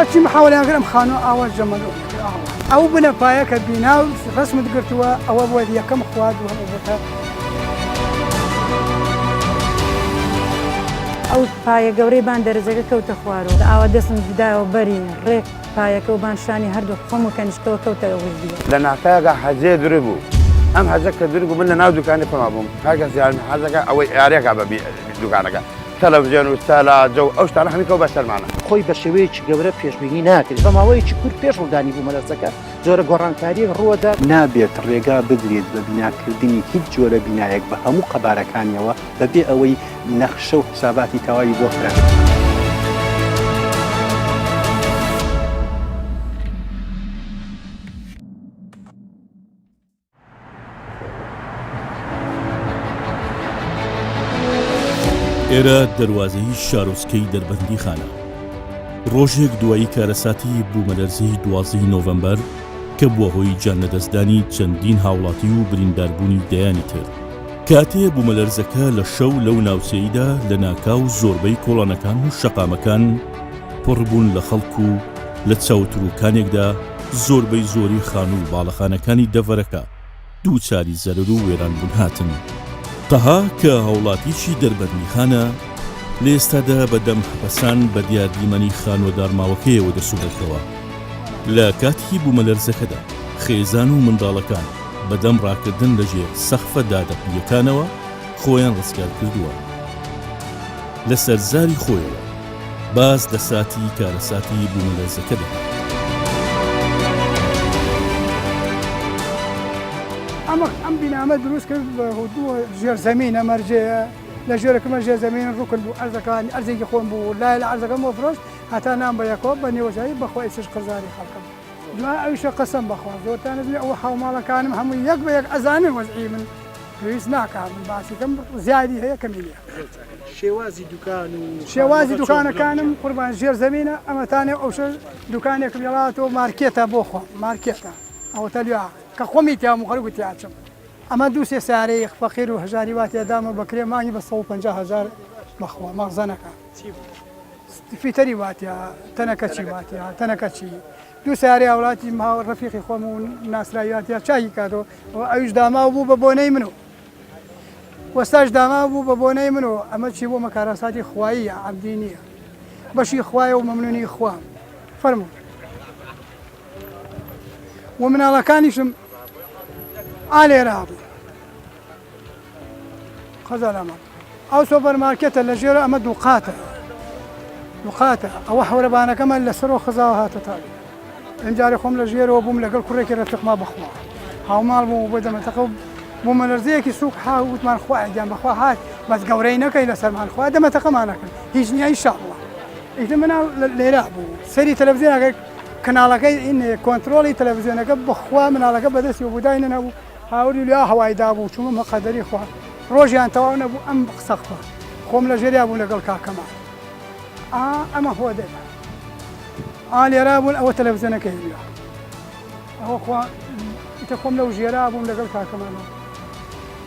هرچی محاولەیان کرد ئەم خانووە ئاوا جەمەلۆ ئەو بنە پایە کە بینا و ڕسمت گرتووە ئەوە بۆ یەکەم خوارد و هەموو بۆتە ئەو پایە گەورەی بان دەرەجەکە کەوتە خوارەوە ئاوا دەستم بدایەوە بەری ڕێک پایەکە و بانشانی هەردوو خۆم و کەنیشکەوە کەوتە وژدیە لە ناکایەکە حەجێ دوور بوو ئەم حەجە کە دوور بوو من لە ناو دوکانی خۆما بووم هەر کەس حەجەکە ئەوەی یاریەکە بە دوکانەکە تەلەڤیزیۆن و تەلاجە و ئەو شتانە هەمیکەوە بەسەرمانە خۆی بە شێوەیەکی گەورە پێشبینی ناکرد بە ماوەیەکی کورت پێش ڕوودانی بوو مەدرسەکە جۆرە گۆڕانکاریەک ڕووەدا نابێت ڕێگا بدرێت بە بیناکردنی هیچ جۆرە بینایەک بە هەموو قەبارەکانیەوە بەبێ ئەوەی نەخشە و حساباتی تەواوی بۆ فران. ئێرە دەواازەی شارۆچکەی دەربەندی خانە ڕۆژێک دوایی کارەساتی بوومەلەرزەی 12 نۆڤەمبەر کە بووە هۆی جانەدەستدانی چەندین هاوڵاتی و برینداربوونی دەیانی تر کاتێ بوومەلەرزەکە لە شەو لەو ناوچەیدا لە ناکاو زۆربەی کۆڵانەکان و شەقامەکان پڕبوون لە خەڵک و لە چاوتروکانێکدا زۆربەی زۆری خان و باڵەخانەکانی دەڤەرەکە دووچاری زەرر و وێرانبوون هاتن تەها کە هاوڵاتیشی دەربەندی خانە لە ئێستادا بەدەم حەپەسان بە دیاردیمەنی خانوەدار ماوەکەیەوە دەسوودەکەوە لە کاتی بوومەلەرزەکەدا خێزان و منداڵەکان بەدەم ڕاکردن لەژێر سەخفە دادەقیەکانەوە خۆیان ڕزگار کردووە لە سەرزاری خۆیەوە باز لە ساتی کارەساتی بوومەلەرزەکە دەکات ئەم بینامە دروست کرد بە ژێرزەمینە مەرجەیە لە ژێرەکەمە ژێرزەمین ڕووکرد بوو ئەرزەکانی ئەرزێکی خۆم بوو لای لە ئەرزەکەم بۆ فرۆشت هەتا نام بە یەکەوە بە نێوەژایی بەخۆ ئیسش قەزاری خەڵکم دوای ئەویشە قەسەم بەخوا زۆرتانە بێ ئەوە حاوماڵەکانم هەمووی یەک بە یەک ئەزانن وەزعی من پێویست ناکات من باسیکەم زیادی هەیە کەمی نییە شێوازی دوکان و شێوازی دوکانەکانم قوربان ژێرزەمینە ئەمەتانێ ئەوشە دوکانێک وێڵاتەوە مارکێتە بۆ خۆم مارکێتە ئەوە تەلویا کە خۆمی تیا مخەڵک تیاچم ئەمە دوو سێ سارەی فەقیر و هەژاری واتێدامە بەکرێ مانگی بە 150,000 بەخوا مەغزەنەکە فیتەری واتیا تەنەکە چی واتیا تەنەکە چی دوو ساری هاوڵاتی ڕەفیقی خۆم و ناسراییاتیا چاکی کاتەوە ئەویش داماو بوو بە بۆنەی من و وەستاش داماو بوو بە بۆنەی من و ئەمە چی بۆ مەکارەساتی خواییە عەبدی نییە بەشی خوایە و مەمنونی خوام فەرموو و مناڵەکانیشم ئالێرا بوو خەزانەمە ئەو سۆپەرمارکێتە لە ژێرە ئەمە دووقاتە ئەوە حەورەبانەکەمە لەسەرەوە خزاوە هاتە تاوی ئەمجارێ خۆم لە ژێرەوە بووم لەگەڵ کوڕێکی ڕەفیقما بەخوا هاوماڵ بوو بۆ دەمەتەقە بوومەلەرزەیەکی سووک وتمان خوای گیان بەخوا هات بەس گەورەی نەکەی لەسەرمان خوا دەمەتەقەمانەکرد هیچ نییە ئینشاءڵڵا ئیتر مناو لێرا بوو سەری تەلەڤیزیۆنەکە کەناڵەکەی کۆنتڕۆڵی تەلەڤیزیۆنەکە بەخوا مناڵەکە بەدەستی و بودای نەبوو هاوری لیا هەوایدا بوو چوومە مەقەدەری خوا ڕۆژیان تەواو نەبوو ئەم سەختە خۆم لە ژێریا بوو لەگەڵ کاکەمان ئەمە هۆ دێت لێرا بوون ئەوە تەلەڤیزیۆنەکەی لیا ئەوە ئیتە خۆم لەو ژێرا بووم لەگەڵ کاکەمانەوە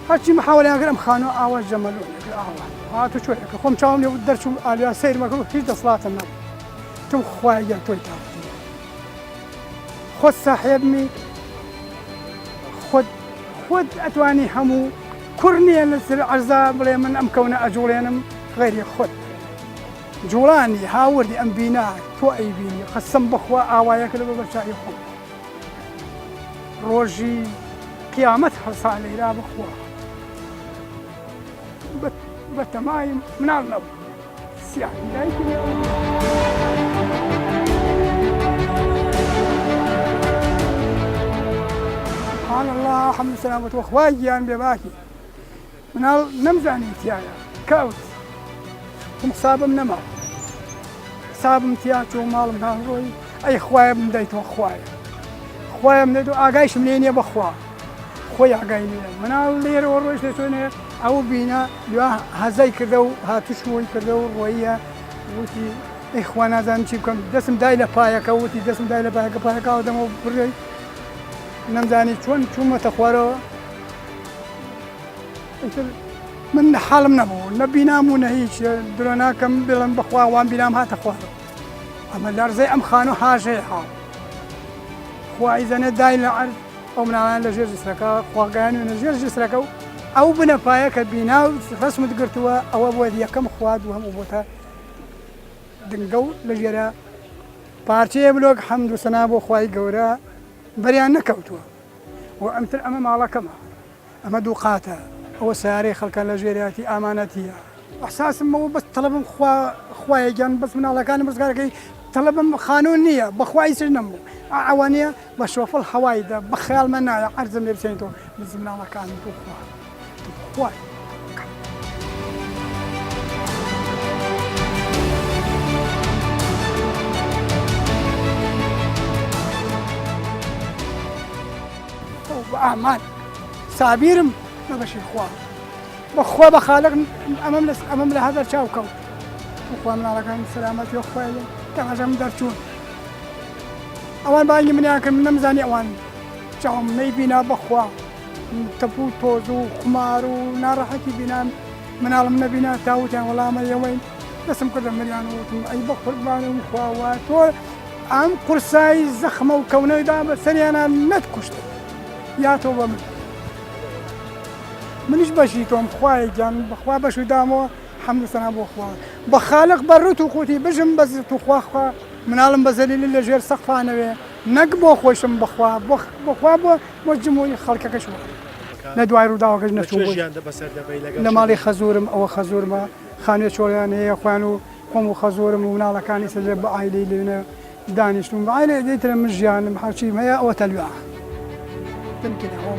هەرچی محاولەیان کرد ئەم خانووە ئاوا جەمەلۆ هاتو چۆیەکە خۆم چاوم لێ دەرچوو ئالیا سەیرمەکە هیچ دەسڵاتم نەبوو تم خوایە تۆی تاوەتی خۆت ساحێبمی خۆت ئەتوانی هەموو کوڕ نییە لەسەر عەرزا بڵێ من ئەم کەونە ئەجوڵێنم غەیری خۆت جوڵانی هاوردی ئەم بینا تۆ ئەیبینی قەسەم بەخوا ئاوایەکە لە بە بەچاوی خۆم ڕۆژی قیامەت هەڵسا لەیرا بخوا بە تەمای مناڵ نەبوو سیاهی دایکی سبحان الله حەمد سەلامەت وەخوای گیان بێ باکی مناڵ نەمزانی تایە کەوت حسابم نەما حسابم تیا چۆ ماڵم ناڕۆی ئەی خوایە بدەیتەوە خوایە بدەیتەوە ئاگایشم لێ نییە بەخوا خۆی ئاگای نییە مناڵ لێرەوە ڕۆیش لە چۆنێ ئەو بینە دوای هەزای کردە و هاتوشەوەی کردە و ڕۆیە وتی ئەی خوا نازانم چی بکەم دەستم دای لە پایەکە وتی دەستم دای لە پایەکەوە دەمەوە بڕێ نەمزانی چۆن چوومەتە خوارەوە من حاڵم نەبوو نە بینام و نە هیچ درۆ ناکەم بڵم بەخوا وان بینام هاتە خوارەوە أما الأرزي أم خانو حاشي حال خوا إذا نداي العرض أو من على لجير جسرك خوا قانو نجير جسرك أو بنا بايك بينا رسم تقرتوا أو أبو ذي كم خواد وهم أبوتها دنقو لجيرا بارتي بلوك حمد وسنابو خواي قورا بريان نكوتوا وأمثل أمام على كما أما دوقاتها أو ساري خلق لجيراتي أمانتي إحساس مو بس طلب خواي جان بس من على كان بس قال طلب قانونية بخواي سجنمو عوانية بشوف الحواي ده بخيال منا عرض من بسينتو بس من على كان خواي بأعمال سابيرم ما بشي خوا بخالق أمام لهذا الشاوكو وخوا من على كان سلامات يخوا كما جم درتون أوان باقي من ياكل من مزاني أوان جاهم نيبينا بخوا تبو توزو خمارو نارحكي بنا من عالم نبينا تاوتان ولا ما يوين نسم كذا مريان أي بخور بانو خوا واتو أم قرصاي زخمة وكوني دابا سني أنا نتكشت يا توبة منش بشيتهم خواي جان بخوا بشو دامو حمد سنة بخوا بخالق بروتو خوتي بجم بز تخوا من عالم بزليل اللي جير سقفانه نقبو خوشم بخوا بخوا بجموي خلقك شو ندوي روداو كج نشوف لما لي خزورم او خزورما خانه شوراني اخوانو قوموا خزورم ومن على كان يسجب عائلي لنا دانشتم عائلي ديت من جيان محاشي ما او تلوع يمكن هو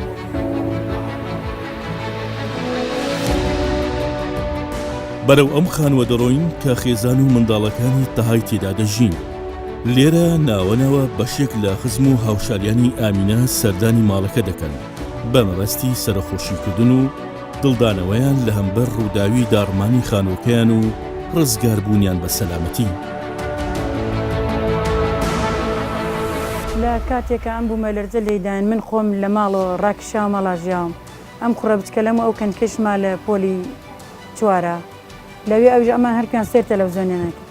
بەرەو ئەم خانوە دەڕۆین کە خێزان و منداڵەکانی تەهای تێدا دەژین. لێرە ناوەنەوە بەشێک لە خزم و هاوشاریانی ئامینە سەردانی ماڵەکە دەکەن بە مەبەستی سەرخۆشیکردن و دڵدانەوەیان لە هەمبەر ڕووداوی داڕمانی خانووکەیان و ڕزگاربوونیان بە سەلامەتی. لە کاتێکە ئەم بوومە لەرزە لێدان من خۆم لە ماڵەوە ڕاکشا مەڵاژیاوم ئەم کوڕە بچکەلەمە ئەو کەنکەشما لە پۆلی چوارە لەوێ ئەوژ ئەمان هەرکان سێر تەلەڤیزۆنیانەکە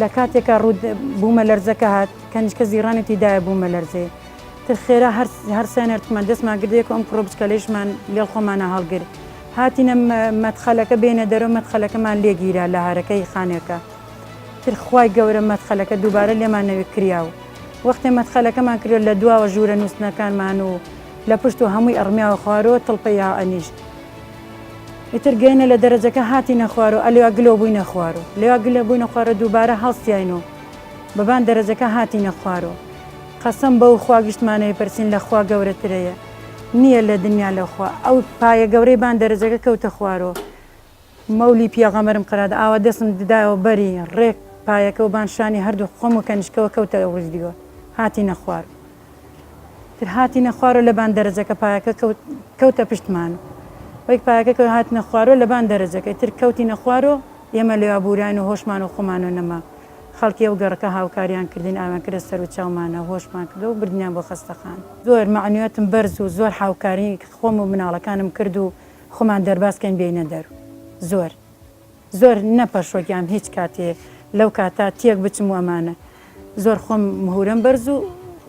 لە کاتێکە ڕوود بوومە لەرزەکە هات کەنیشکە زیڕانێتی دایە بوومە لەرزێ تر خێرا هەر سێنەرتمان دەستمان گردەیەک ئەم کوڕە بچکەلەیشمان لێڵ خۆمانە هەڵگر هاتینە مەدخەلەکە بێنە دەرەوە مەدخەلەکەمان لێگیرا لە هارەکەی خانەکە تر خوای گەورە مەدخەلەکە دووبارە لێمان نەوێ کراوە وەختێ مەدخەلەکەمان کرد لە دواوە ژوورە نووسنەکانمان و لە پشت و هەمووی ئەڕمیاوە خوارەوە تڵپەی ئەنیشت ئیتر گەینە لە دەرەجەکە هاتی نەخوارەوە ئەلێوا گلۆ بووی نەخوارەوە لێوا گلە بووی نەخوارە دووبارە هەڵستیاینەوە بەبان دەرەجەکە هاتی نەخوارەوە قەسەم بەو خوا گشتمانەوەی پەرسین لە خوا گەورەترەیە نییە لە دنیا لەخوا ئەو پایە گەورەی بان دەرەجەکە کەوتە خوارەوە مەولی پیاغەمبەرم قەرادە ئاوا دەستم ددایەوە بەری ڕێک پایەکە و بانشانی هەردوو خۆم و کەنیشکەوە کەوتە ڕزدیوە هاتی نەخوار تر هاتی نەخوارەوە لە بان دەرەجەکە پایەکە کەوتە پشتمانە وەک پایەکە هات نەخوارەوە لە بان دەرەجەکەی تر کەوتی نەخوارەوە ئێمە لێوا بوران و هۆشمان و خۆمان و نەما خەڵکی ئەو گەڕەکە هاوکاریان کردین ئاوان کرد سەر و چاومانە هۆشمان کردو و بردیان بۆ خەستەخان زۆر معنویەتم بەرز و زۆر هاوکاری خۆم و مناڵەکانم کرد و خۆمان دەرباسکەین بێنە دەرو زۆر نەپەشۆکیان هیچ کاتێ لەو کاتا تێک بچم و ئەمانە زۆر خۆم مهورم بەرز و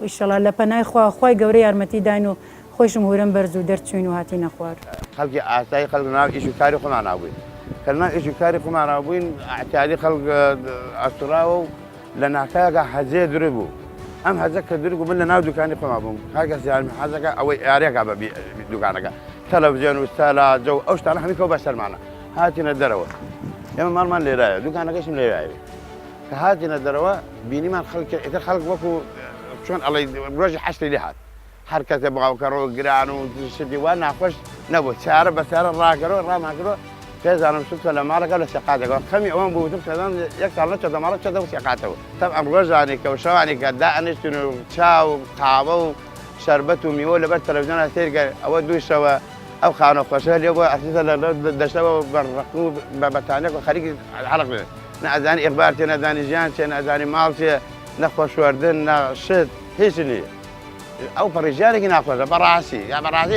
ئیشەڵا لە پەنای خۆی گەورەی یارمەتی داین و خۆشم هورم بەرز و دەرچوین و هاتی نەخوار خەڵکی ئاسایی خەڵک ناو ئیش و کاری خۆمان نابووین کە ناو ئیش و کاری خۆمان نابووین ئەعتیادی خەڵک ئەستوراوە و لە ناکایەکە حەجێ درێ بوو ئەم حەجە کە درێ بوو من لە ناو دوکانی خۆمان بووم هەر کەس یارمی حەجەکە ئەوەی یاریەکە بە دوکانەکە تەلەڤیزیۆن و سەلاجە و ئەو شتانە هەمی کەوت بە سەرمانە هاتینە دەرەوە ئێمە ماڵمان لێرایە دوکانەکەشم لێرایە کە هاتینە دەرەوە بینیمان خەڵکی ئیتر خەڵک وەکو چۆن ئەڵێ ڕۆژی حەشتی لێ هات هەر کەسێ بڵاوکەڕەوە گران و شتی وان ناخۆش نەبوو چارە بەسیارە ڕاگەرەوە ڕاماگرەوە پێزانم سوتە لە ماڵەکە لە سێقاتێکەوە خەمی ئەوەم بووتم سەدان یەک ساڵ نەچۆتە ماڵە چۆتە و سێقاتەوە تەم ئەم ڕۆژانی کە و شەوانی کە دائەنیشتن و چاو و قاوە و شەربەت و میوە لەبەر تەلەڤیزیۆنە سێرگە ئەوە دووی شەوە ئەو خانە خۆشە لێ بۆ ئەسیسە لە دەشەوە بەڕق و بە بەتانێک و خەریکی عەرق بێت نەئەزانی ئیخبار چێ نەزانی ژیان چێ نەئەزانی ماڵ چێ نەخۆشوەردن نەشت هیچ نییە ئەو پەڕێژیارێکی ناخۆشە بەڕاستی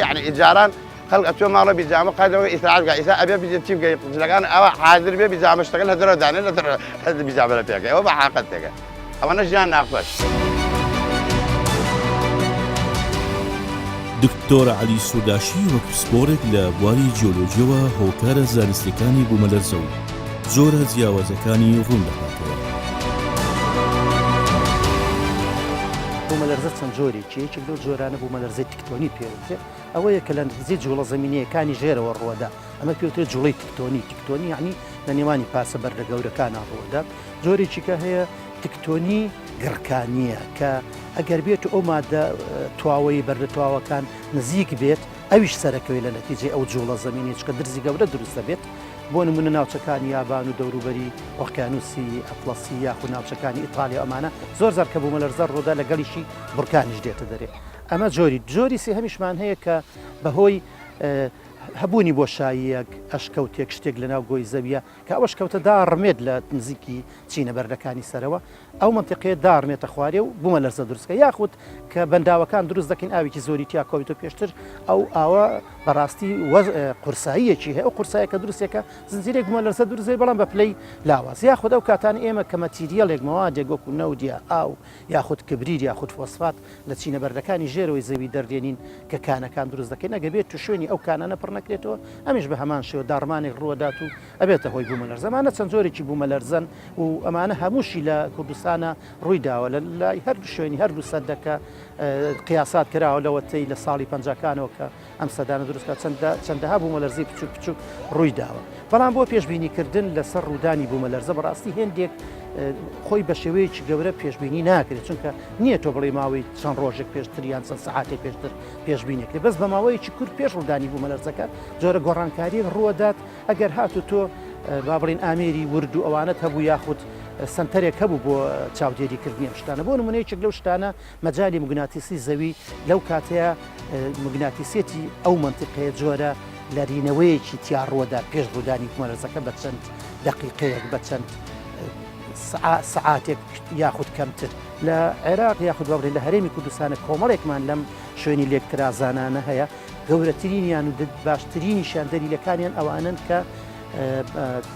یعنی ئیجاران خەڵک ئەچۆ ماڵە بیجامە قایدەوە ئیسراعاتگا ئیسا ئەبێ بجێت چی بگەی جلەکان ئەوە حاضر بێ بیجامەشتەکە لە دەرەوە دانێت لە دەرەوە بیجامە لە پێکە ئەوە بە حاقەتێکە ئەوانە ژیان ناخۆش. دکتۆر عەلی سوداشی وەک پسپۆرێک لە بواری جیۆلۆجیەوە هۆکارە زانستیەکانی بوومەلەرزە و زۆرە جیاوازەکانی ڕوون دەکاتەوە. بوومەلەرزە چەند جۆرێکی یەکێک لەو جۆرانە بوومەلەرزەی تکتۆنی پێوترێت ئەوەیە کە لە نزیک جوڵە زەمینیەکانی ژێرەوە ڕووەدا ئەمە پێوترێت جوڵەی تکتۆنی یعنی لە نێوانی پاسە بەردە گەورەکانە ڕووەدا. جۆرێکی کە هەیە تکتۆنی گڕکانیە کە ئەگەر بێت ئەو مادە تواوەی بەردە تواوەکان نزیک بێت ئەویش سەرەکەوێت لە نەتیجەی ئەو جوڵە زەمینی چکە درزی گەورە دروستە بێت. بۆ نمونە ناوچەکانی یابان و دەوروبەری ئۆقیانوسی ئەتڵەسی یاخود ناوچەکانی ئیتالیا ئەمانە زۆر زار کە بوومەلەرزە ڕوودا لەگەڵیشی بورکانیش دێتە دەرێ. ئەمە جۆری سێهەمیشمان هەیە کە بەهۆی هەبوونی بۆشاییەک ئەشکەوتێک شتێک لە ناو گۆی زەویە کە ئەوەش کەوتە داڕمێت لە نزیکی چینە بەردەکانی سەرەوە ئەو منتیقەیە داڕمێتە خوارێ و بوومەلەرزە دروستکە یاخود کە بەنداوەکان دروست دەکەین ئاوێکی زۆری تیا کۆویتۆ پێشتر ئەو ئاوە بەڕاستی قورساییەکی هەیە ئەو قورسایەکە دروستێکە زنجیرێک بوومەلەرزە دروستێ بەڵام بە پلەی لاواز یاخود ئەو کاتان ئێمە کە مەتیریەڵێک مەوادێک وەکو نەودیا ئاو یاخود کبرید یاخود فۆسفات لە چینە بەردەکانی ژێرەوەی زەوی دەردێنین کە کانەکان دروست دەکەین ئەگە تو شوێنی ئەو کانانە پڕ نەکرێتەوە ئەمیش بە هەمان شێوە داڕمانێک ڕووەدات و ئەبێتە هۆی بوومەلەرزە. ئەمانە چەند جۆرێکی بوومەلەرزەن و ئەمانە هەمووشی لە کوردستانە ڕووی داوە لە لای هەردوو شوێنی هەردوو سەدەکە قیاسات کراوە لەوەتەی لە ساڵی 50کانەوە کە ئەم سەدانە دروستکە چەندەها بوومەلەرزەی بچوک ڕووی داوە. بەڵام بۆ پێشبینیکردن لەسەر ڕوودانی بوومەلەرزە بەڕاستی هێندێک خۆی بە شێوەیەکی گەورە پێشبینی ناکرێت چونکە نییە تۆ بڵێ ماوەی چەند ڕۆژێک پێشتر یان چەند سەعاتێک پێشتر پێشبینیکرێت بەس بە ماوەیەکی کورت پێش ڕوودانی بوومەلەرزەکە جۆرە گۆڕانکاریەک ڕوودات ئەگەر هاتو تۆ با بڵین ئامێری ورد و ئەوانەت هەبوو یاخود سنتەرێک هەبوو بۆ چاودێریکردنی ئەم شتانە بۆ نمونەیەکێک لەو شتانە مەجای موگناتیسی زەوی لەو کاتەیە موگناتیسێتی ئەو منتیقەیە جۆرە لەرینەوەیەکی تیاڕوەدا پێش ڕوودانی بوومەلەرزەکە بە چەند دقیقەیەک بە چەند سعاتێک یاخود کەمتر لە عێراق یاخود بابڕێ لە هەرێمی کوردستانە کۆمەڵێکمان لەم شوێنی لێکترازانانە هەیە گەورەترینیان و باشترینی شاندەریلەکانیان ئەوانن کە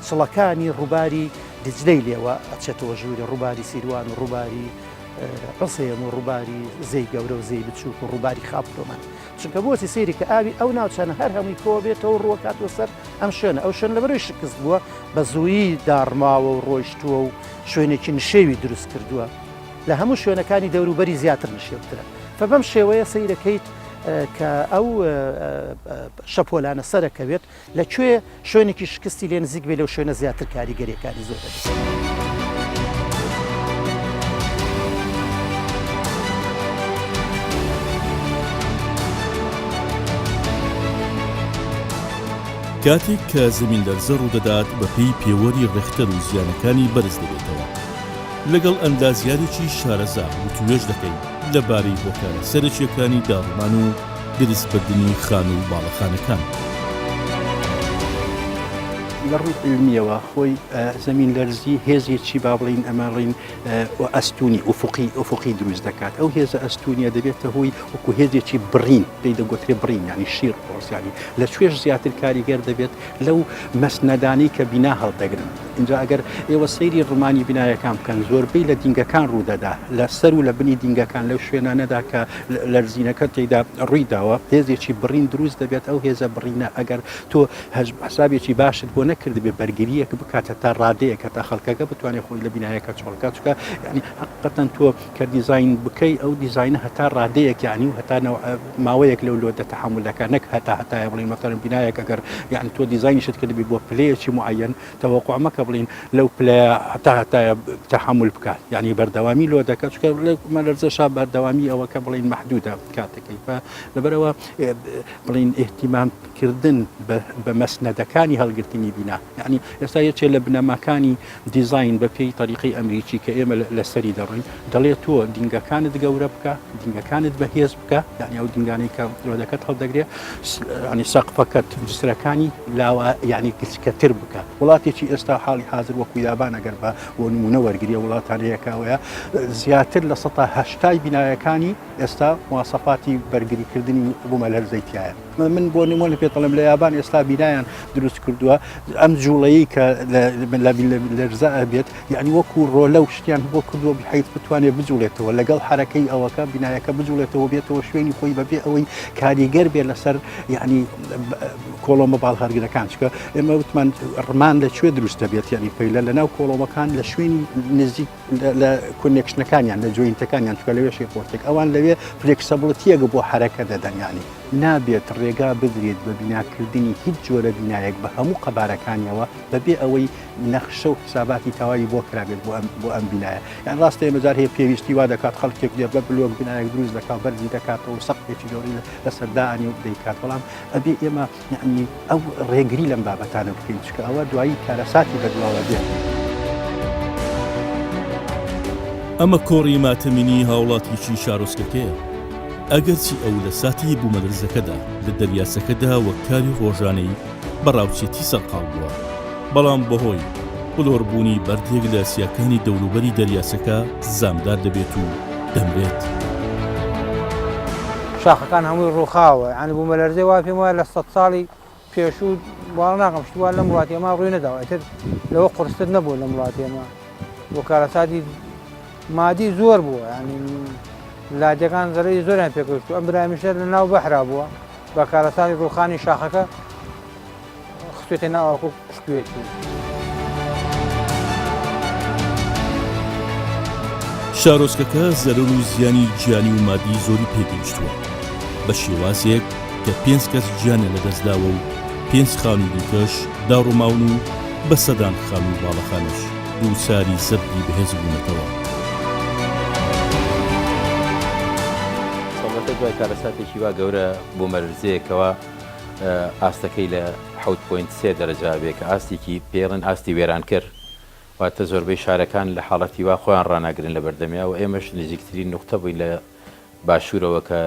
چڵەکانی ڕووباری دجلەی لێوە ئەچێتەوە ژووری ڕووباری سیروان و ڕووباری ڕسێن و ڕووباری زەی گەورە و زەی بچووک و ڕووباری خاپتۆمان چونکە بۆچی سەیری کە ئاوی ئەو ناوچانە هەر هەمووی کۆ بێتەوە ڕووە کاتوە سەر ئەم شوێنە ئەو شوێن لەبەرەوەی شکست بووە بە زوویی داڕماوە و ڕۆیشتووە و شوێنێکی نشێوی دروست کردووە لە هەموو شوێنەکانی دەوروبەری زیاتر نشێوترە فە بەم شێوەیە سەیرەکەیت کە ئەو شەپۆلانە سەرەکەوێت لەکوێ شوێنێکی شکستی لێ نزیک بێ لەو شوێنە زیاتر کاریگەریەکانی زۆر دەبێت. کاتێک کە زەمینلەرزە ڕوودەدات بەپێی پێوەری ڕێختەر و زیانەکانی بەرز دەبێتەوە لەگەڵ ئەندازیارێکی شارەزا و توێژ دەکەین لەبارەی هۆکارە سەرچیەکانی داڕمان و دروستکردنی خان و باڵەخانەکان. لە ڕووی علمیەوە خۆی زەمینلەرزی هێزێکی با بڵین ئەماڵین ئەستونی ئوفقی دروست دەکات ئەو هێزە ئەستونیە دەبێتە هۆی وەکو هێزێکی بڕین دەی دەگوترێ بڕین ینی شیر ڕۆسیانی لە توێش زیاتر کاریگەر دەبێت لەو مەسنەدانی کە بینا هەڵدەگرن اینجا ئەگەر ئێوە سەیری ڕمانی بینایەکان بکەن زۆربەی لە دینگەکان ڕوودەدا لە سەر و لە بنی دینگەکان لەو شوێنانەدا کە لەرزینەکە تێیدا ڕووی داوە هێزێکی بڕین دروست دەبێت ئەو هێزە بڕینە ئەگەر تۆ حسابێکی باشت بۆ نەکرد بێ بەرگریەک بکاتە تا ڕادەیەکە تا خەڵکەکە بتوانێت خۆی لە بینایەکە چۆڵکات چکە ینی حقیقەتەن تۆ کە دیزاین بکەی ئەو دیزاینە هەتا ڕادەیەک یعنی و هەتا ماوەیەک لەو لۆدە تەحمل دەکات نەک هەتا بڵین مەتەرن بینایەک ئەگەر یعنی تۆ دیزاینیشت کردبی بۆ پلەیەکی معەن تەوەقوع مەکە بڵین لەو پلەیە هەتا تەحمل بکات یعنی بەردەوامی لۆ دەکات چکە مەلەرزەشا بەردەوامی ئەوە کە بڵین مەحدودە کاتەکەی لەبەرەوە بڵین ئێحتیمامکردن بە مەسنەدەکانی هەڵگرتنی بینا یعنی ئێستا یەکێ لە بنەماکانی دیزاین بە پێی تەریقی ئەمریکی کە ئێمە لەسەری دەڕۆین دەڵێت تۆ دینگەکانت گەورە بکە دینگەکانت بەهێز بکە یعنی ئەو دینگانەی کە ڕۆدەکەت هەڵدەگرێت ینی سەقفەکەت جسرەکانی لاوە یعنی گچکەتر بکە وڵاتێکی ئێستا حاڵی حاضر وەکو یابان ئەگەر بە بۆ نمونە وەرگری وڵاتانەیەکەوەیە زیاتر لە 180 بینایەکانی ئێستا مواسەفاتی بەرگریکردنی بوومەلەرزەیتیایە. من بۆ نمونە پێتەڵم لە یابان ئێستا بینایان دروست کردووە ئەم جوڵەیە کە لەرزە ئەبێت یعنی وەکو ڕۆلە و شتیان بۆ کردووە بحیث بتوانێت بجوڵێتەوە لەگەڵ حرەکەی ئەوەکە بینایەکە بجوڵێتەوە بێتەوە شوێنی خۆی بەبێ ئەوەی کاریگەر بێت لەسەر یعنی کۆڵۆمە باڵهەرگرەکان چکە ئێمە وتمان ڕمان لەکوێ دروست دەبێت یعنی پەیلە لەناو کۆڵۆمەکان لە شوێنی نزیک لە کۆنێکشنەکانیان لە جوینتەکانیان چکە لەوێ شێپۆرتێک ئەوان لەوێ فلێکسەبڵەتیەکە بۆ حرەکە دەدەن یعنی نابێت ڕێگا بدرێت بە بیناکردنی هیچ جۆرە بینایەک بە هەموو قەبارەکانیەوە بەبێ ئەوەی نەخشە و حساباتی تەواوی بۆ کرابێت بۆ ئەم بینایە یان ڕاستە ئێمەجار هەیە پێویستی وا دەکات خەڵکێک دێ بە بلۆک بینایەک دروست دەکات بەرزی دەکاتەوە سەقفێکی گەوری لەسەردانی و دەیکات بەڵام ئەبێ ئێمە یعنی ئەو ڕێگری لەم بابەتانە بکەین چکە ئەوە دوایی کارەساتی بەدواوە بێت. ئەمە کۆڕی ماتەمینی هاوڵاتیی شارۆچکەکەیە ئەگەرچی ئەو لە ساتی بوومەلەرزەکەدا لە دەریاسەکەدا وەک کاری ڕۆژانەی بەڕاوچێتی سەرقاڵ بووە بەڵام بەهۆی بڵۆربوونی بەردێک لە سیاکانی دەوروبەری دەریاسەکە زامدار دەبێت و دەمرێت. شاخەکان هەمووی ڕووخاوە ینی بوومەلەرزەی وا پێم وایە لە 100 ساڵی پێشوو باڵ ناقم شتوان لە وڵاتی ئێمە ڕووی نەداوە ئەتر لەوە قورستر نەبوو لە وڵاتی ئێمە بۆ کارەساتی مادی زۆر بووە ینی لادەکان زەرەی زۆریان پێکەوت و ئەم برامیشە لە ناو بەحرا بووە بە کارەساتی ڕووخانی شاخەکە خستوێتە ناوەکو شکوێتی. شارۆچکەکە زەرەر و زیانی گیانی و مادی زۆری پێگەیشتووە بە شێوازێک کە 5 کەس گیانە لەدەستداوە و 5 خانووی دیکەش داڕووماون و بە سەدان خان و باڵەخانش دووساری زەبری بەهێز بوونەتەوە. دوای کارەساتێکی وا گەورە بوومەلەرزەیەکەوە ئاستەکەی لە 7.3 دەرەجا بێ کە ئاستێکی پێڵن ئاستی وێران کرد واتە زۆربەی شارەکان لە حاڵەتی وا خۆیان ڕناگرن لە بەردەمیا و ئێمەش نزیکترین نقطە بووین لە باشوورەوە کە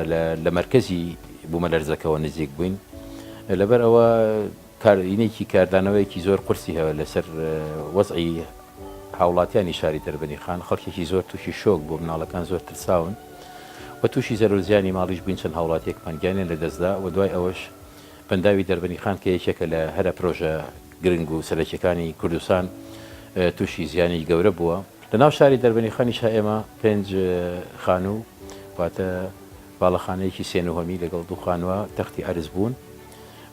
لە مەرکەزی بوومەلەرزەکەەوە نزیک بووین لەبەر ئەوە کارینێکی کاردانەوەیەکی زۆر قورسی هەوە لەسەر وەزعی هاوڵاتیانی شاری دەربەنی خان خەڵکێکی زۆر تووشی شۆک بوو مناڵەکان زۆر ترساون و تووشی زەرورزیانی ماڵیش بووین چەند هاوڵاتیەکمان گیانیان لە دەستدا و دوای ئەوەش بەنداوی دەربەنی خان کە یەکێکە لە هەرە پرۆژە گرنگ و سەرەکیەکانی کوردستان تووشی زیانی گەورە بووە لە ناو شاری دەربەنی خانیشا ئێمە 5 خانوو واتە باڵەخانەیەکی سێنوهەمی لەگەڵ 2 خانووە تەختی ئەرز بوون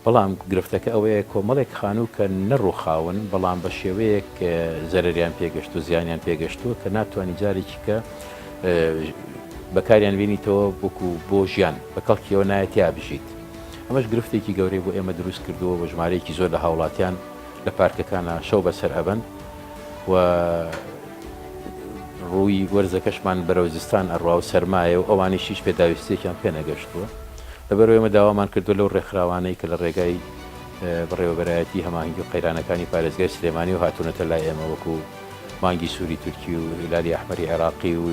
بەڵام گرفتەکە ئەوەیە کۆمەڵێک خانوو کە نەڕووخاون بەڵام بە شێوەیەک زەرریان پێگەشت و زیانیان پێگەشتووە کە ناتوانانی جارێکی کە بەکاریان بینیتەوە بۆکو بۆ ژیان بە کەڵکیەوە نایەتیا بژیت ئەمەش گرفتێکی گەورەی بۆ ئێمە دروست کردووە بۆ ژمارەیەکی زۆر لە هاوڵاتیان لە پارکەکانە شەو بەسەر ئەبن و ڕووی وەرزەکەشمان بەرەو زستان ئەڕوا و سەرمایە و ئەوانی شیش پێداویستێکیان پێ نەگەشتووە لەبەرەوەی ئێمە داوامان کردو لەو ڕێکخراوانەی کە لە ڕێگای بەڕێوەبەرایەتی هەماهنگی و قەیرانەکانی پارێزگای سلێمانی و هاتوونەتە لای ئێمە وەکو مانگی سووری تورکی و هیلالی ئەحمەری عێراقی و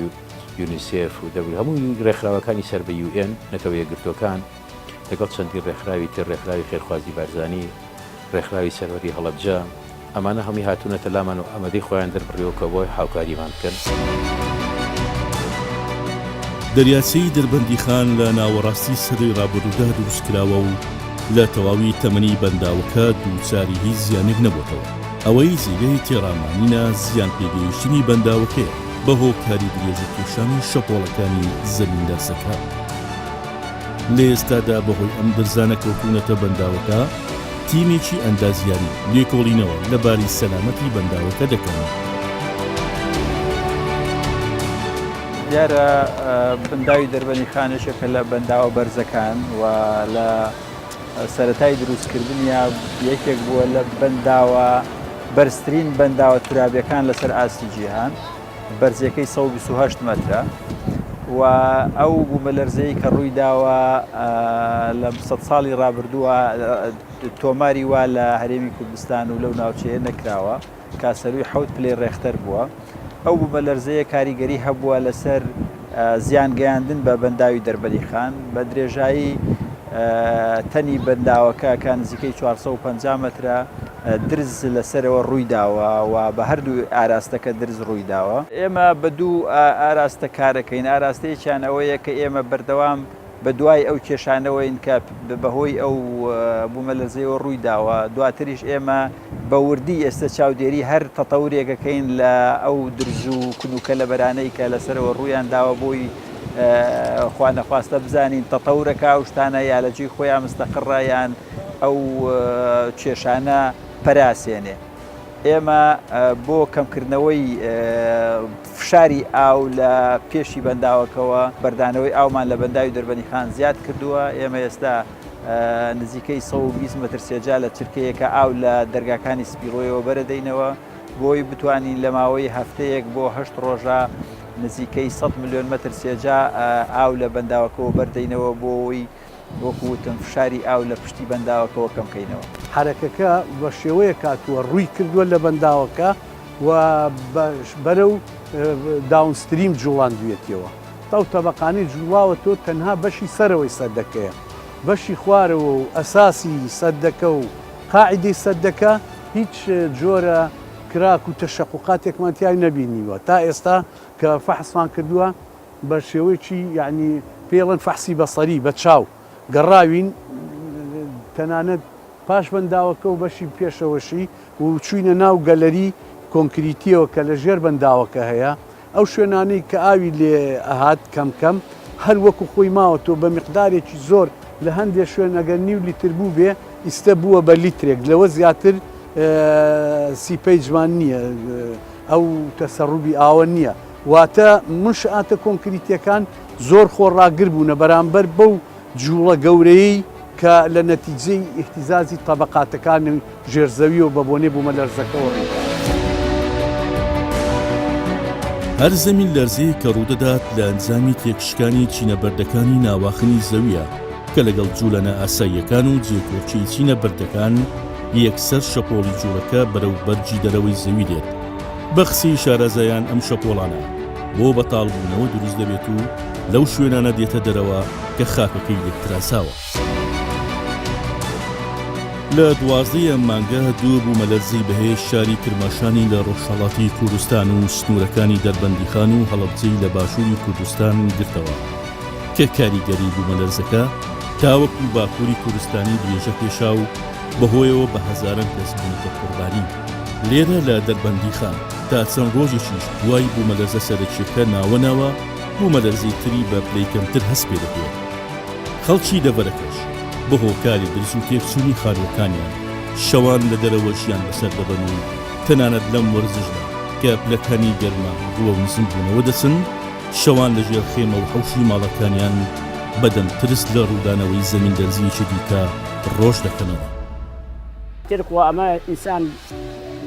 یونیسف و دەبوو هەموو ڕێکخراوەکانی سەر بە UN نەتەوە یەکگرتوەکان لەگەڵ چەندی ڕێکخراوی تر ڕێکخراوی خێرخوازی بارزانی ڕێکخراوی سەروەری هەڵەبجە ئەمانە هەمووی هاتوونەتە لامان و ئەمەدەی خۆیان دەربڕیەوە بۆی هاوکاریمان بکەن. دەریاچەی دەربەندی خان لە ناوەڕاستی سەدەی ڕابردوودا دروستکراوە و لە تەواوی تەمەنی بەنداوەکە دووچاری هیچ زیانێک نەبووتەوە ئەوەی زیوەی تێڕامانینە زیان پێگەیشتنی بەنداوەکەیە بە هۆکاری درێژە کێشانی شەپۆڵەکانی زەمیندارسەکە. لە ئێستادا بەهۆی ئەم دەرزانە کەوتوونەتە بەنداوەکە تیمێکی ئەندازیاری لێکۆڵینەوە لەباری سەلامەتی بەنداوەکە دەکەن. دیارە بەنداوی دەربەنی خانێشەکە لە بەنداوە بەرزەکان و لە سەرەتای دروستکردنیا یەکێک بووە لە بەنداوە بەرزترین بەنداوە تورابیەکان لەسەر ئاستی جیهان بەرزەکەی 128 مەترە و ئەو بوومەلەرزەیە کە ڕووی داوە لە 100 ساڵی ڕابردووە تۆماری وا لە هەرێمی کوردستان و لەو ناوچەیە نەکراوە کاسەروی 7 پلەی ڕێختەر بووە ئەو بوومەلەرزەیە کاریگەری هەبووە لەسەر زیانگەیاندن بە بەنداوی دەربەنی خان بە درێژایی تەنی بەنداوەکە کە نزیکەی 450 مەترە درز لەسەرەوە ڕوویداوە و بە هەردوو ئاراستەکە درز ڕوویداوە. ئێمە بە دوو ئاراستە کارەکەین. ئاراستەیەکیان ئەوەیە کە ئێمە بەردەوام بە دوای ئەو کێشانەوەین کە بەهۆی ئەو بوومەلەرزەیەوە ڕوویداوە. دواتریش ئێمە بە وردی ئێستا چاودێری هەر تەتەورێکەکەین لە ئەو درز و کنوکە لە بەرانەی کە لەسەرەوە ڕوویان داوە بۆی خوا نەخواستە بزانین تەتەورەکە ئەو شتانە یا لە جێی خۆیان مستەقڕایان ئەو کێشانە پەراسێنێ. ئێمە بۆ کەمکردنەوەی فشاری ئاو لە پێشی بەنداوەکەوە بەردانەوەی ئاومان لە بەنداوی دەربەنیخان زیاد کردووە. ئێمە ئێستا نزیکەی 120 متر سێجا لە چرکەیەکە ئاو لە دەرگاکانی سپیڕۆیەوە بەرەدەینەوە بۆی بتوانین لە ماوەی هەفتەیەک بۆ 8 ڕۆژە نزیکەی 100 ملیۆن متر سێجا ئاو لە بەنداوەکەەوە بەردەینەوە بۆی وەکوتم فشاری ئاو لە پشتی بەنداوەکەەوە کەمکەینەوە. حرەکەکە بە شێوەیە کاتووە ڕووی کردووە لە بەنداوەکە و بەرەو داونستریم جوڵاندوێتەوە. تاو تەبقانی جوڵاوە تۆ تەنها بەشی سەرەوەی سەدەکەیە. بەشی خوارەوە و ئەساسی سەدەکە و قاعیدەی سەدەکە هیچ جۆرە کراک و تەشەقوقاتێکمان تیای نەبینیوە تا ئێستا کە فەحسمان کردووە بە شێوەیەکی یعنی پێڵەن فەحسی بەسەری بە چاو گەڕاوین تەنانەت پاش بەنداوەکە و بەشی پێشەوەشی و چوینە ناو گەلەری کۆنکریتیەوە کە لە ژێر بەنداوەکە هەیە. ئەو شوێنانەی کە ئاوی لێ ئەهات کەم هەر وەکو خۆی ماوە تۆ بە میقدارێکی زۆر لە هەندێک شوێن ئەگەر نیو لیتر بوو بێ ئیستا بووە بە لیترێک لەوە زیاتر سیپەیجمان نییە ئەو تەسەڕوبی ئاوە نییە. واتە منشئاتە کۆنکریتیەکان زۆر خۆڕاگر بوونە بەرامبەر بەو جوڵە گەورەیەی کە لە نەتیجەی احتیزازی تەبقاتەکانی ژێرزەوی و بە بۆنێ بوومەلەرزەکەەوە ڕێ. هەر زەمین لەرزەیە کە ڕوودەدات لە ئەنجامی تێکشکانی چینەبەردەکانی ناواخنی زەویە کە لەگەڵ جوولەنە ئاساییەکان و جێکۆچی چینەبەردەکان یەکسەر شەپۆڵی جوولەکە بەرەو بەرجی دەرەوەی زەوی دێت. بەخسی شارەزایان ئەم شەپۆڵانە بۆ بەتاڵبوونەوە دروست دەبێت و لەو شوێنانە دێتە دەرەوە کە خاکەکەی لێکتراساوە. لە 12 مانگە دوو بوومەلەرزەی بەهێز شاری کرماشانی لە ڕۆژهەڵاتی کوردستان و سنوورەکانی دەربەندیخان و هەڵەبجەی لە باشووری کوردستان گرتەوە کە کاریگەری بوومەلەرزەکە تاوەکو باکووری کوردستانی درێژە پێشا و بەهۆیەوە بە هەزاران کەس بوونەتە قوربانی. لێرە لە دەربەندیخان تا چەند ڕۆژێکیش دوای بوومەلەرزە سەرەکیەکە ناوەناوە بوومەلەرزەی تری بە پلەی کەمتر هەست پێ دەکرێت. خەڵکی دەبەرەکەش بە هۆکاری درز و تێکچوونی خانووەکانیان شەوان لە دەرەوە ژیان بەسەر دەبەن و تەنانەت لەم وەرزشدا کە پلەکانی گەرمە گوڵە و نزم بوونەوە دەچن شەوان لەژێر خێمە و حەوشی ماڵەکانیان بەدەم ترس لە ڕوودانەوەی زەمین دەرزیەکی دیکە ڕۆژ دەکەنەوە. ترکوە ئەمە ئینسان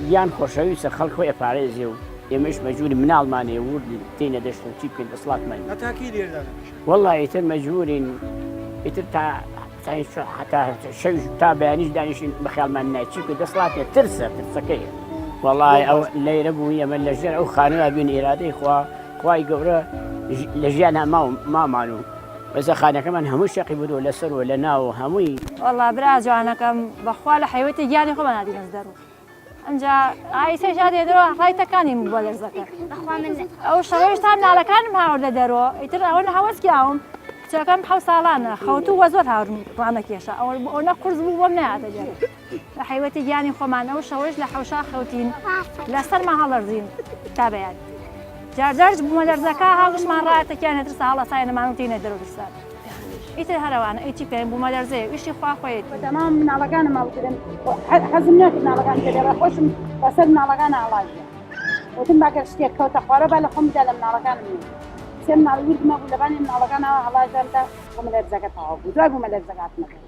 گیان خۆشەویستە خەڵک خۆی ئەپارێزێ و ئێمەش مەجبوری مناڵمانێ ورد تێنە دەشت و چی بکەین دەسڵاتمان وەڵڵا ئیتر مەجبورین ئیتر حتا شەویش تا بەیانیش دانیشین بە خیاڵمان نای چی بکەین دەسڵاتێ ترسە ترسەکەیە. وەڵڵای ئەو لەیرە بووین ئەمە لەژێر ئەو خانووە بین ئێرادەی خوای گەورە لە ژیان مامان و بەزەخانەکەمان هەموو شەقی بوو لەسەرەوە لە ناو هەمووی. وەڵڵا برا جوانەکەم بەخوا لە حیوەتی گیانی خۆمان نادی لەس دەرو ئەمجا ئایسێژا دێدەوە ڕایتەکانی بۆ لەرزەکە ئەو شەوەیشتان ناڵەکانم هاور لە دەرەوە ئیتر ئەوە هەوەسکیاوم کچەکەم 7 ساڵانە خەوتو وە زۆر هاورم ڕانەکێشە ئەوە نە قورس بوو بۆم نایاتە دێرە لە حیوەتی گیانی خۆمان ئەو شەوەش لە حەوشا خەوتین لەسەرمان هەڵەرزین تا بەیان جارجارج بوومە لەرزەکە هاوشمان ڕایەتەکیان هەتر ساڵە ساینەمان و تینە دەرەوەستان ئیتر هەروانە ئیچی پێم بوومە لەرزەیە ئیشی خوا خۆیت تەمام مناڵەکانم هەڵگرن حەزم ناکرد مناڵەکان دەگەڕە خۆشم بەسەر مناڵەکان ئاڵاژە وتم باگەر شتێک کەوتە خوارە با لە خۆم بدا لە مناڵەکانم سێ مناڵ وردمە بوو لەبانی مناڵەکانەوە هەڵاژاندا بوومە لەرزەکە تەواو بوو دوای بوومە لەرزەکە هاتمەکەن.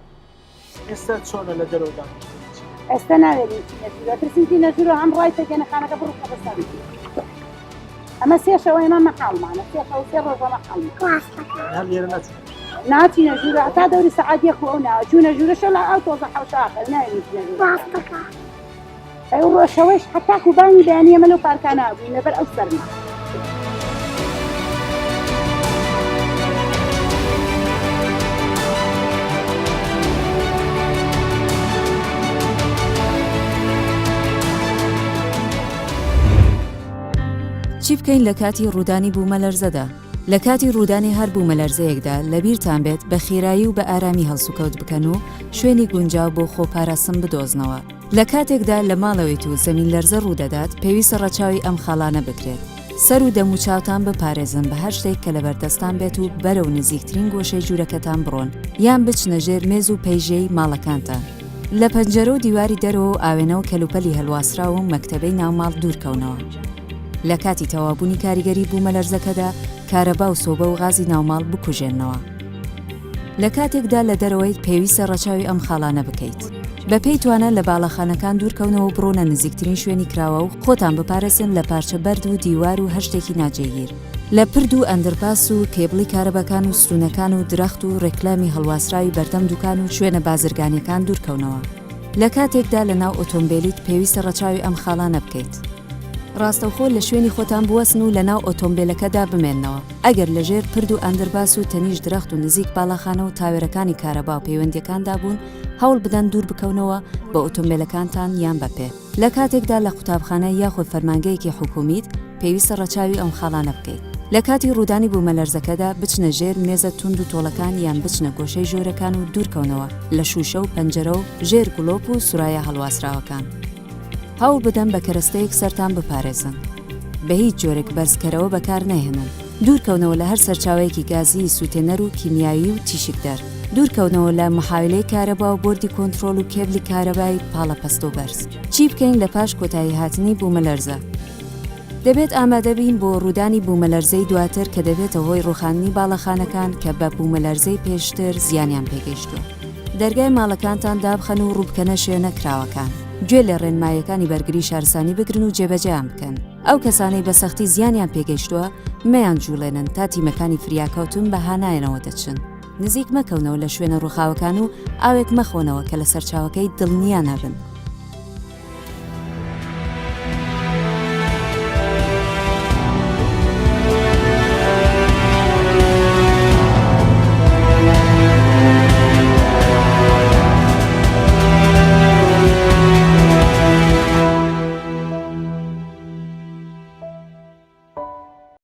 ئێستا چۆنە لە دەرەوەدا ئێستا ناوێنین ترسین تینە ژوورە هەم ڕای تەگەنە خانەکە بڕووکە بەسەر ئەمە سێ شەوە ئێمە مەحاڵمانە سێ ڕۆژە مەحاڵمان هەر لێرە ناچوون ناچینە ژوورە هەتا دەوری سەعات یەک ئەو ناوە چوونە ژوورەشە لە ئەو تۆزە حەوشە ئاخر ناوێنین ئەو ڕۆژەوەیش حتاکو بانی بەیانی ئەمە لەو پارکانە بووین لەبەر ئەو سەرما چی بکەین لە کاتی ڕوودانی بوومەلەرزەدا؟ لە کاتی ڕوودانی هەر بوومەلەرزەیەکدا لەبیرتان بێت بە خێرایی و بە ئارامی هەڵسوکەوت بکەن و شوێنی گونجاو بۆ خۆپاراستن بدۆزنەوە. لە کاتێکدا لە ماڵەوەیت و زەمین لەرزە ڕوودەدات پێویستە ڕەچاوی ئەم خاڵانە بکرێت. سەر و دەم و چاوتان بپارێزن بە هەر شتێک کە لە بەردەستان بێت و بەرەو نزیکترین گۆشەی ژوورەکەتان بڕۆن یان بچنە ژێر مێز و پەیژەی ماڵەکانتان. لە پەنجەرە و دیواری دەرەوە و ئاوێنە و کەلوپەلی هەلواسراوە و مەکتەبەی ناوماڵ دوورکەونەوە. لە کاتی تەوابوونی کاریگەری بوومەلەرزەکەدا کارەبا و سۆبە و غازی ناوماڵ بکوژێنەوە. لە کاتێکدا لە دەرەوەی پێویستە ڕەچاوی ئەم خاڵانە بکەیت. بە پێی توانە لە باڵەخانەکان دوورکەونەوە بڕۆنە نزیکترین شوێنی کراوە و خۆتان بپارێزن لە پارچە بەرد و دیوار و هەر شتێکی ناجێگیر. لە پرد و ئەندرپاس و کێبڵی کارەبەکان و ستونەکان و درەخت و ڕێکلامی هەڵواسراوی بەردەم دوکان و شوێنە بازرگانیەکان دوورکەونەوە. لە کاتێکدا لە ناو ئۆتۆمبیلیت پێویستە ڕەچاوی ئەم خاڵانە بکەیت. ڕاستەوخۆ لە شوێنی خۆتان بوەسن و لە ناو ئۆتۆمبیلەکەدا بمێننەوە. ئەگەر لەژێر پرد و ئەندرباس و تەنیش درەخت و نزیک باڵەخانە و تاوێرەکانی کارەبا و پەیوەندیەکاندا بوون هەوڵ بدەن دوور بکەونەوە بە ئۆتۆمبیلەکانتان یان بەپێ. لە کاتێکدا لە قوتابخانە یاخود فەرمانگەیەکی حکومیت پێویستە ڕەچاوی ئەم خاڵانە بکەیت. لە کاتی ڕوودانی بوومەلەرزەکەدا بچنە ژێر مێزە تونند و تۆڵەکان یان بچنە گۆشەی ژۆرەکان و دوورکەونەوە لە شوشە و پەنجەرە و ژێر گڵۆپ و سورایە هەڵواسراوەکان. هەوڵ بدەن بە کەرەستەیەک سەرتان بپارێزن. بە هیچ جۆرێک بەرزکەرەوە بەکار نەهێنن. دوورکەونەوە لە هەر سەرچاوەیەکی گازی سوتێنەر و کیمیاوی و تیشکدار. دوورکەونەوە لە محاولەی کارەبا و بۆردی کۆنتترۆل و کێبلی کارەبای پاڵە پەست و بەرز. چی بکەین لە پاش کۆتایی هاتنی بوومەلەرزە؟ دەبێت ئامادە بین بۆ ڕوودانی بوومەلەرزەی دواتر کە دەبێتە هۆی ڕوخاندنی باڵەخانەکان کە بە بوومەلەرزەی پێشتر زیانیان پێگەیشتووە. دەرگای ماڵەکانتان دابخەن و ڕووبکەنە شوێنە کراوەکان. گوێ لە ڕێنمایەکانی بەرگری شارستانی بگرن و جێبەجێیان بکەن. ئەو کەسانەی بە سەختی زیانیان پێگەیشتووە مەیان جوڵێنن تا تیمەکانی فریاکەوتن بە هانایەنەوە دەچن. نزیک مەکەونەوە لە شوێنە ڕووخاوەکان و ئاوێک مەخۆنەوە کە لە سەرچاوەکەی دڵنیا نەبن.